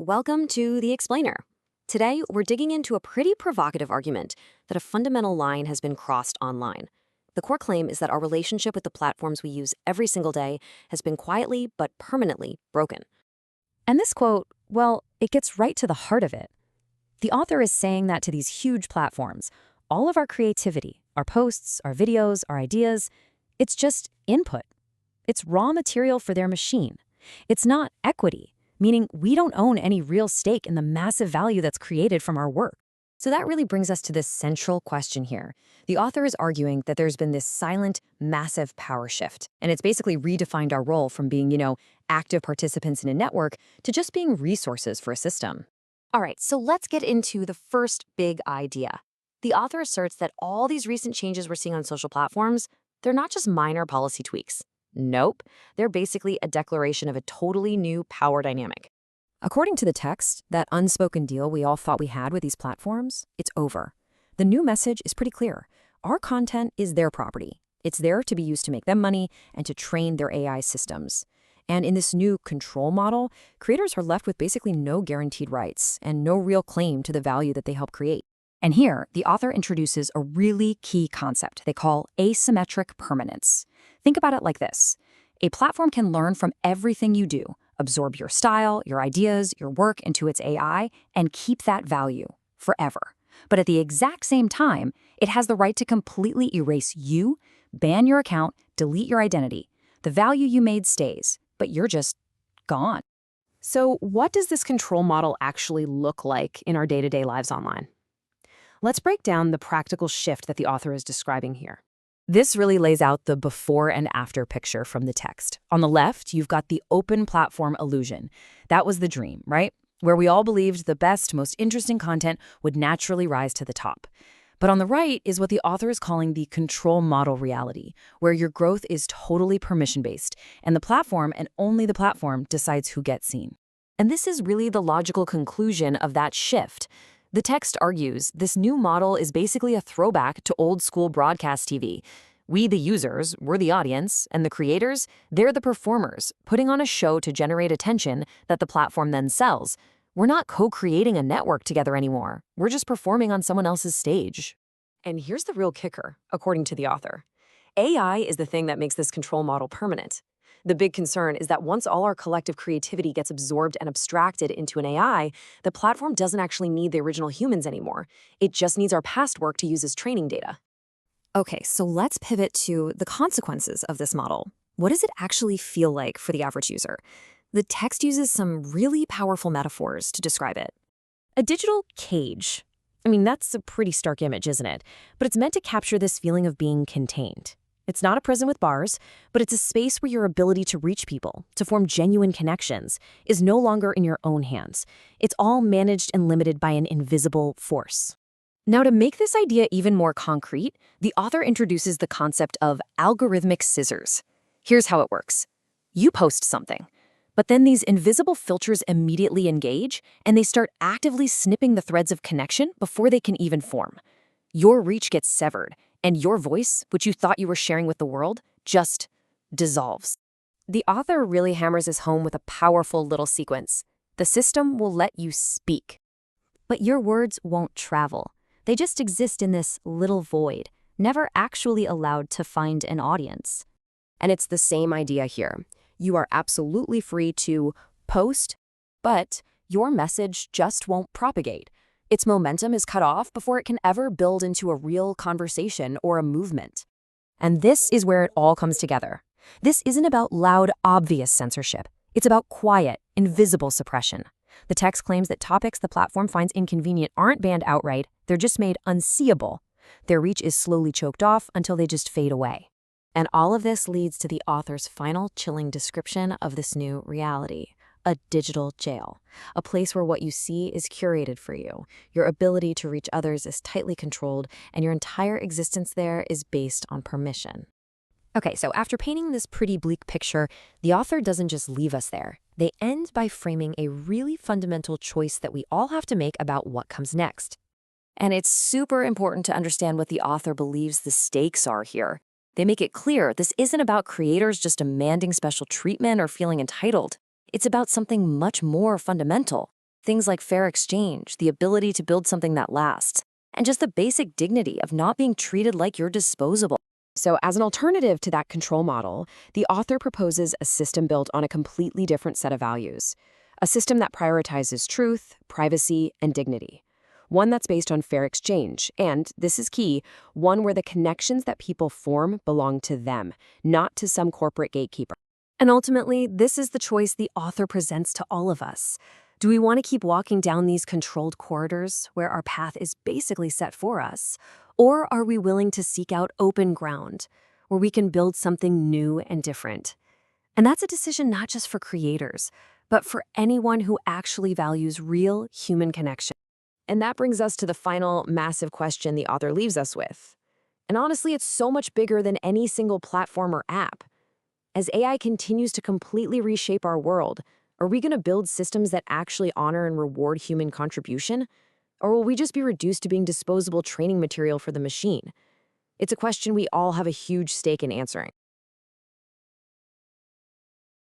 Welcome to The Explainer. Today, we're digging into a pretty provocative argument that a fundamental line has been crossed online. The core claim is that our relationship with the platforms we use every single day has been quietly but permanently broken. And this quote, well, it gets right to the heart of it. The author is saying that to these huge platforms, all of our creativity, our posts, our videos, our ideas, it's just input. It's raw material for their machine. It's not equity, meaning we don't own any real stake in the massive value that's created from our work. So that really brings us to this central question here. The author is arguing that there's been this silent, massive power shift, and it's basically redefined our role from being, active participants in a network to just being resources for a system. All right, so let's get into the first big idea. The author asserts that all these recent changes we're seeing on social platforms, they're not just minor policy tweaks. Nope, they're basically a declaration of a totally new power dynamic. According to the text, that unspoken deal we all thought we had with these platforms, it's over. The new message is pretty clear. Our content is their property. It's there to be used to make them money and to train their AI systems. And in this new control model, creators are left with basically no guaranteed rights and no real claim to the value that they help create. And here, the author introduces a really key concept they call asymmetric permanence. Think about it like this. A platform can learn from everything you do, absorb your style, your ideas, your work into its AI, and keep that value forever. But at the exact same time, it has the right to completely erase you, ban your account, delete your identity. The value you made stays, but you're just gone. So what does this control model actually look like in our day-to-day lives online? Let's break down the practical shift that the author is describing here. This really lays out the before and after picture from the text. On the left, you've got the open platform illusion. That was the dream, right? Where we all believed the best, most interesting content would naturally rise to the top. But on the right is what the author is calling the control model reality, where your growth is totally permission-based, and the platform, and only the platform, decides who gets seen. And this is really the logical conclusion of that shift. The text argues this new model is basically a throwback to old-school broadcast TV. We, the users, we're the audience, and the creators, they're the performers, putting on a show to generate attention that the platform then sells. We're not co-creating a network together anymore. We're just performing on someone else's stage. And here's the real kicker, according to the author. AI is the thing that makes this control model permanent. The big concern is that once all our collective creativity gets absorbed and abstracted into an AI, the platform doesn't actually need the original humans anymore. It just needs our past work to use as training data. Okay, so let's pivot to the consequences of this model. What does it actually feel like for the average user? The text uses some really powerful metaphors to describe it. A digital cage. That's a pretty stark image, isn't it? But it's meant to capture this feeling of being contained. It's not a prison with bars, but it's a space where your ability to reach people, to form genuine connections, is no longer in your own hands. It's all managed and limited by an invisible force. Now, to make this idea even more concrete, the author introduces the concept of algorithmic scissors. Here's how it works. You post something, but then these invisible filters immediately engage, and they start actively snipping the threads of connection before they can even form. Your reach gets severed, and your voice, which you thought you were sharing with the world, just dissolves. The author really hammers this home with a powerful little sequence. The system will let you speak, but your words won't travel. They just exist in this little void, never actually allowed to find an audience. And it's the same idea here. You are absolutely free to post, but your message just won't propagate. Its momentum is cut off before it can ever build into a real conversation or a movement. And this is where it all comes together. This isn't about loud, obvious censorship. It's about quiet, invisible suppression. The text claims that topics the platform finds inconvenient aren't banned outright, they're just made unseeable. Their reach is slowly choked off until they just fade away. And all of this leads to the author's final chilling description of this new reality. A digital jail, a place where what you see is curated for you. Your ability to reach others is tightly controlled, and your entire existence there is based on permission. Okay, so after painting this pretty bleak picture, the author doesn't just leave us there. They end by framing a really fundamental choice that we all have to make about what comes next. And it's super important to understand what the author believes the stakes are here. They make it clear this isn't about creators just demanding special treatment or feeling entitled. It's about something much more fundamental. Things like fair exchange, the ability to build something that lasts, and just the basic dignity of not being treated like you're disposable. So, as an alternative to that control model, the author proposes a system built on a completely different set of values. A system that prioritizes truth, privacy, and dignity. One that's based on fair exchange, and, this is key, one where the connections that people form belong to them, not to some corporate gatekeeper. And ultimately, this is the choice the author presents to all of us. Do we want to keep walking down these controlled corridors where our path is basically set for us? Or are we willing to seek out open ground where we can build something new and different? And that's a decision not just for creators, but for anyone who actually values real human connection. And that brings us to the final massive question the author leaves us with. And honestly, it's so much bigger than any single platform or app. As AI continues to completely reshape our world, are we going to build systems that actually honor and reward human contribution? Or will we just be reduced to being disposable training material for the machine? It's a question we all have a huge stake in answering.